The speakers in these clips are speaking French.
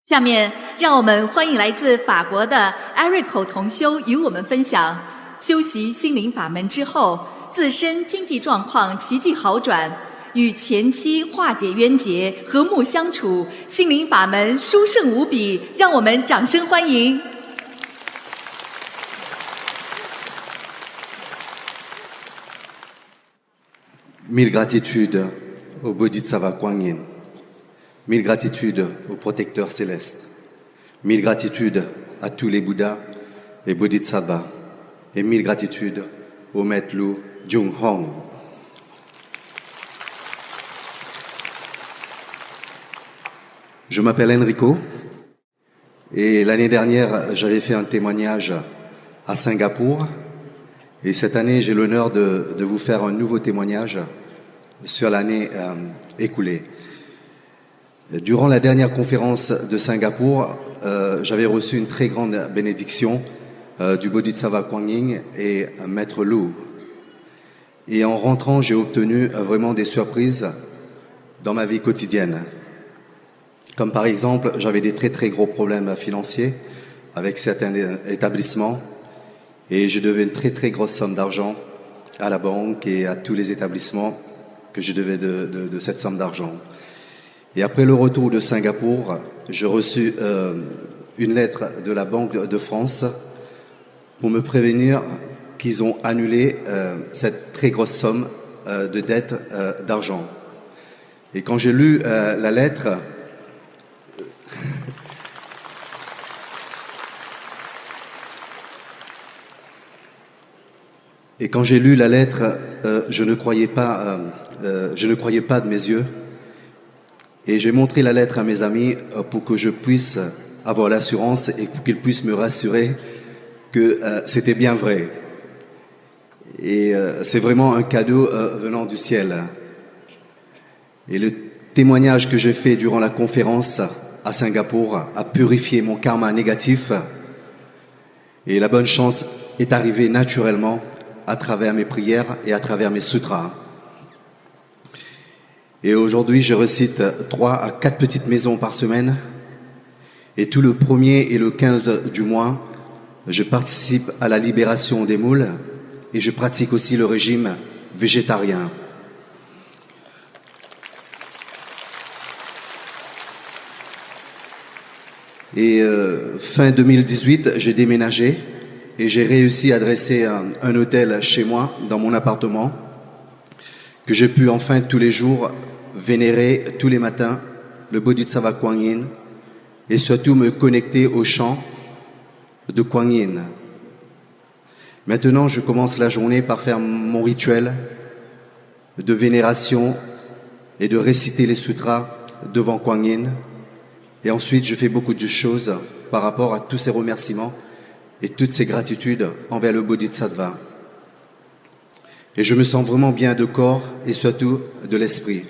下面，让我们欢迎来自法国的 Erico 同修与我们分享修习心灵法门之后，自身经济状况奇迹好转，与前妻化解冤结，和睦相处，心灵法门殊胜无比，让我们掌声欢迎。Mille gratitudes au Bodhisattva Kuan Yin. Mille gratitudes au protecteur céleste. Mille gratitudes à tous les Bouddhas et Bodhisattvas. Et mille gratitudes au maître Lu Jung Hong. Je m'appelle Enrico et l'année dernière, j'avais fait un témoignage à Singapour. Et cette année, j'ai l'honneur de vous faire un nouveau témoignage sur l'année écoulée. Durant la dernière conférence de Singapour, j'avais reçu une très grande bénédiction du Bodhisattva Kuan Yin et Maître Lu. Et en rentrant, j'ai obtenu vraiment des surprises dans ma vie quotidienne. Comme par exemple, j'avais des très très gros problèmes financiers avec certains établissements et je devais une très très grosse somme d'argent à la banque et à tous les établissements que je devais de cette somme d'argent. Et après le retour de Singapour, j'ai reçu une lettre de la Banque de France pour me prévenir qu'ils ont annulé cette très grosse somme de dette d'argent. Et quand j'ai lu la lettre, je ne croyais pas de mes yeux. Et j'ai montré la lettre à mes amis pour que je puisse avoir l'assurance et pour qu'ils puissent me rassurer que c'était bien vrai. Et c'est vraiment un cadeau venant du ciel. Et le témoignage que j'ai fait durant la conférence à Singapour a purifié mon karma négatif. Et la bonne chance est arrivée naturellement à travers mes prières et à travers mes sutras. Et aujourd'hui, je récite 3 à 4 petites maisons par semaine. Et tout le 1er et le 15 du mois, je participe à la libération des moules et je pratique aussi le régime végétarien. Et fin 2018, j'ai déménagé et j'ai réussi à dresser un hôtel chez moi, dans mon appartement, que j'ai pu enfin tous les jours vénérer tous les matins le Bodhisattva Kuan Yin et surtout me connecter au chant de Kuan Yin. Maintenant, je commence la journée par faire mon rituel de vénération et de réciter les sutras devant Kuan Yin. Et ensuite, je fais beaucoup de choses par rapport à tous ces remerciements et toutes ces gratitudes envers le Bodhisattva. Et je me sens vraiment bien de corps et surtout de l'esprit.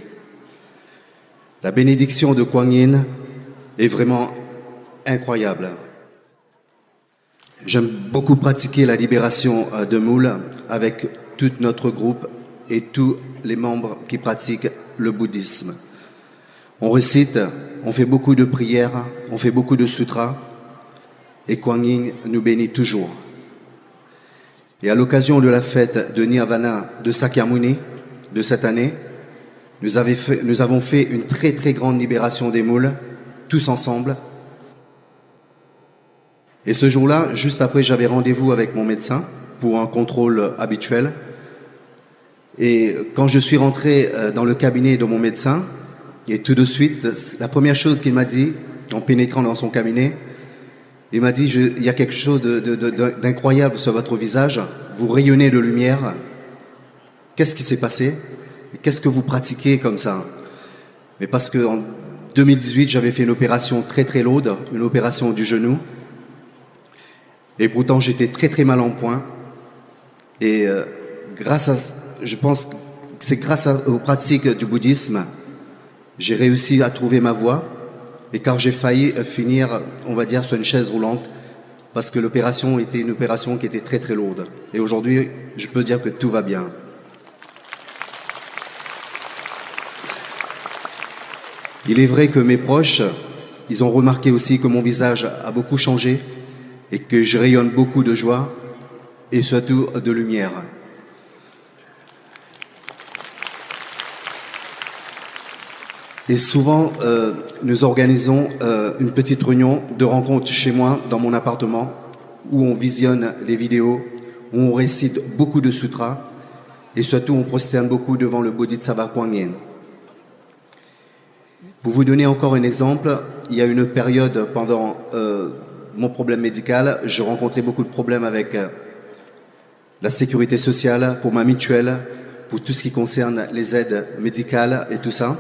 La bénédiction de Kuan Yin est vraiment incroyable. J'aime beaucoup pratiquer la libération de moules avec tout notre groupe et tous les membres qui pratiquent le bouddhisme. On récite, on fait beaucoup de prières, on fait beaucoup de sutras et Kuan Yin nous bénit toujours. Et à l'occasion de la fête de Nirvana de Sakyamuni de cette année, nous avons fait une très très grande libération des moules, tous ensemble. Et ce jour-là, juste après, j'avais rendez-vous avec mon médecin pour un contrôle habituel. Et quand je suis rentré dans le cabinet de mon médecin, et tout de suite, la première chose qu'il m'a dit, en pénétrant dans son cabinet, il m'a dit, il y a quelque chose d'incroyable sur votre visage, vous rayonnez de lumière. Qu'est-ce qui s'est passé? Qu'est-ce que vous pratiquez comme ça? Mais parce que en 2018, j'avais fait une opération très très lourde, une opération du genou. Et pourtant, j'étais très très mal en point. Et je pense que c'est grâce aux pratiques du bouddhisme, j'ai réussi à trouver ma voie. Et car j'ai failli finir, on va dire, sur une chaise roulante, parce que l'opération était une opération qui était très très lourde. Et aujourd'hui, je peux dire que tout va bien. Il est vrai que mes proches Ils ont remarqué aussi que mon visage a beaucoup changé et que je rayonne beaucoup de joie et surtout de lumière. Et souvent, nous organisons une petite réunion de rencontre chez moi, dans mon appartement, où on visionne les vidéos, où on récite beaucoup de sutras, et surtout on prosterne beaucoup devant le Bodhisattva Kuan Yin. Pour vous donner encore un exemple, il y a une période pendant mon problème médical, je rencontrais beaucoup de problèmes avec la sécurité sociale, pour ma mutuelle, pour tout ce qui concerne les aides médicales et tout ça.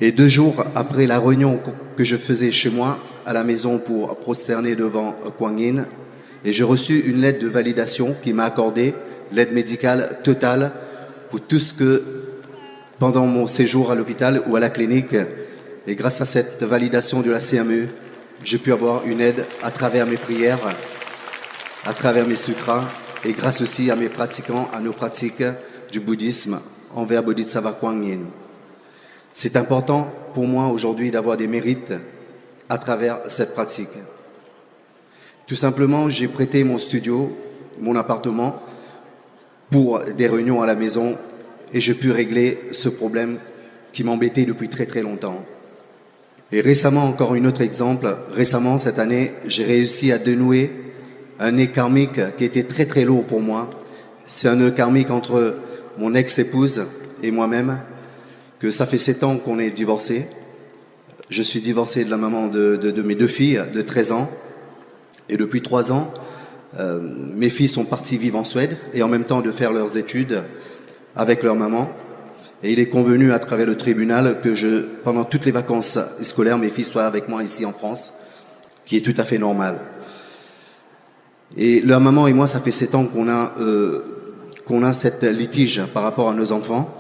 Et 2 jours après la réunion que je faisais chez moi, à la maison pour prosterner devant Kuan Yin, et j'ai reçu une lettre de validation qui m'a accordé l'aide médicale totale pour tout ce que, pendant mon séjour à l'hôpital ou à la clinique, et grâce à cette validation de la CMU, j'ai pu avoir une aide à travers mes prières, à travers mes sutras, et grâce aussi à mes pratiquants, à nos pratiques du bouddhisme envers Bodhisattva Kuan Yin. C'est important pour moi aujourd'hui d'avoir des mérites à travers cette pratique. Tout simplement, j'ai prêté mon studio, mon appartement, pour des réunions à la maison et j'ai pu régler ce problème qui m'embêtait depuis très très longtemps. Et récemment, encore un autre exemple, récemment cette année, j'ai réussi à dénouer un nœud karmique qui était très très lourd pour moi. C'est un nœud karmique entre mon ex-épouse et moi-même, que ça fait 7 ans qu'on est divorcés. Je suis divorcé de la maman de mes 2 filles de 13 ans. Et depuis 3 ans, mes filles sont parties vivre en Suède et en même temps de faire leurs études avec leur maman. Et il est convenu à travers le tribunal que pendant toutes les vacances scolaires, mes filles soient avec moi ici en France, qui est tout à fait normal. Et leur maman et moi, ça fait 7 ans qu'on a cette litige par rapport à nos enfants.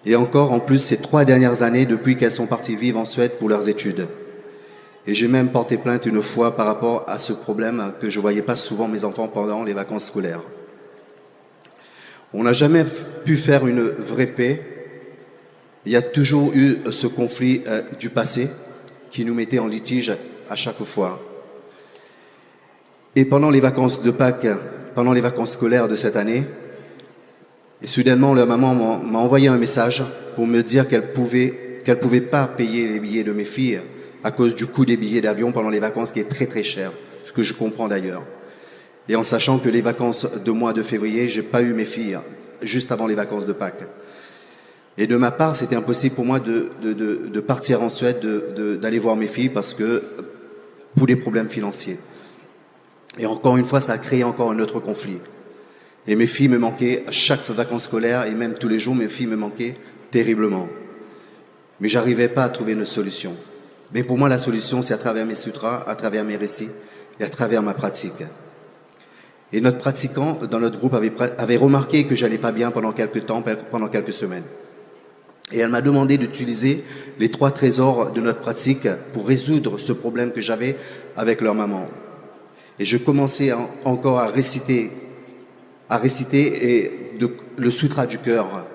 Et encore, en plus, ces 3 dernières années, depuis qu'elles sont parties vivre en Suède pour leurs études. Et j'ai même porté plainte une fois par rapport à ce problème que je voyais pas souvent mes enfants pendant les vacances scolaires. On n'a jamais pu faire une vraie paix. Il y a toujours eu ce conflit du passé qui nous mettait en litige à chaque fois. Et pendant les vacances de Pâques, pendant les vacances scolaires de cette année, et soudainement, leur maman m'a envoyé un message pour me dire qu'elle pouvait pas payer les billets de mes filles à cause du coût des billets d'avion pendant les vacances qui est très très cher, ce que je comprends d'ailleurs. Et en sachant que les vacances de mois de février, j'ai pas eu mes filles juste avant les vacances de Pâques. Et de ma part, c'était impossible pour moi de partir en Suède, d'aller voir mes filles parce que pour des problèmes financiers. Et encore une fois, ça a créé encore un autre conflit. Et mes filles me manquaient à chaque vacances scolaires et même tous les jours, mes filles me manquaient terriblement. Mais j'arrivais pas à trouver une solution. Mais pour moi, la solution, c'est à travers mes sutras, à travers mes récits et à travers ma pratique. Et notre pratiquant dans notre groupe avait remarqué que j'allais pas bien pendant quelques temps, pendant quelques semaines. Et elle m'a demandé d'utiliser les 3 trésors de notre pratique pour résoudre ce problème que j'avais avec leur maman. Et je commençais encore à réciter le sutra du cœur.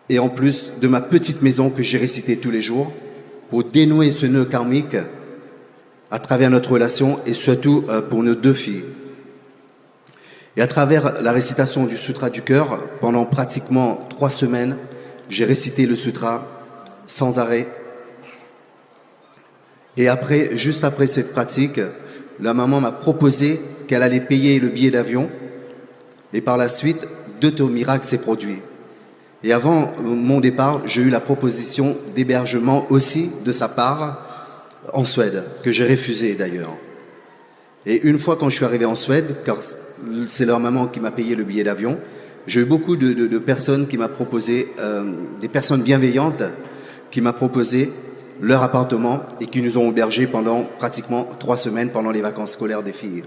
Et en plus de ma petite maison que j'ai récité tous les jours pour dénouer ce nœud karmique à travers notre relation et surtout pour nos 2 filles. Et à travers la récitation du sutra du cœur, pendant pratiquement 3 semaines, j'ai récité le sutra sans arrêt. Et après, juste après cette pratique, la maman m'a proposé qu'elle allait payer le billet d'avion. Et par la suite, 2 miracles s'est produit. Et avant mon départ, j'ai eu la proposition d'hébergement aussi de sa part en Suède, que j'ai refusé d'ailleurs. Et une fois quand je suis arrivé en Suède, car c'est leur maman qui m'a payé le billet d'avion, j'ai eu beaucoup de personnes qui m'ont proposé, des personnes bienveillantes qui m'ont proposé leur appartement et qui nous ont hébergés pendant pratiquement 3 semaines pendant les vacances scolaires des filles.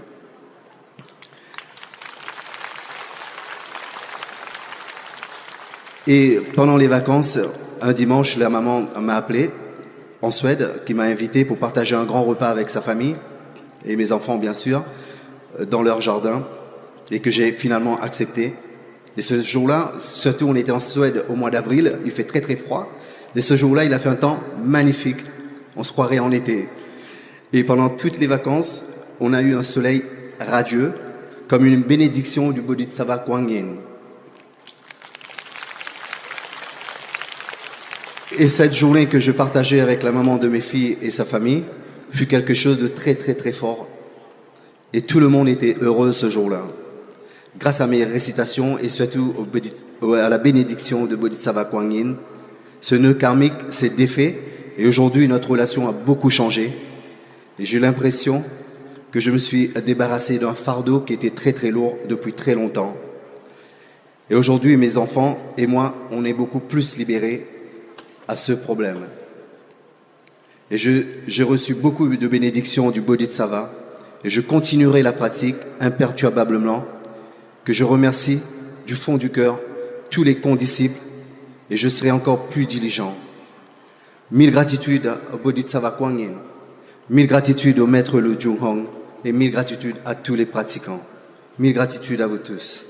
Et pendant les vacances, un dimanche, la maman m'a appelé en Suède, qui m'a invité pour partager un grand repas avec sa famille et mes enfants bien sûr, dans leur jardin, et que j'ai finalement accepté. Et ce jour-là, surtout on était en Suède au mois d'avril, il fait très très froid, et ce jour-là il a fait un temps magnifique, On se croirait en été. Et pendant toutes les vacances, on a eu un soleil radieux, comme une bénédiction du Bodhisattva Kuan Yin. Et cette journée que je partageais avec la maman de mes filles et sa famille fut quelque chose de très très très fort. Et tout le monde était heureux ce jour-là. Grâce à mes récitations et surtout à la bénédiction de Bodhisattva Kuan Yin, ce nœud karmique s'est défait et aujourd'hui notre relation a beaucoup changé. Et j'ai l'impression que je me suis débarrassé d'un fardeau qui était très très lourd depuis très longtemps. Et aujourd'hui, mes enfants et moi, on est beaucoup plus libérés à ce problème. Et j'ai reçu beaucoup de bénédictions du Bodhisattva et je continuerai la pratique imperturbablement, que je remercie du fond du cœur tous les condisciples et je serai encore plus diligent. Mille gratitudes au Bodhisattva Kuan Yin, mille gratitudes au maître Lu Jung Hong et mille gratitudes à tous les pratiquants. Mille gratitudes à vous tous.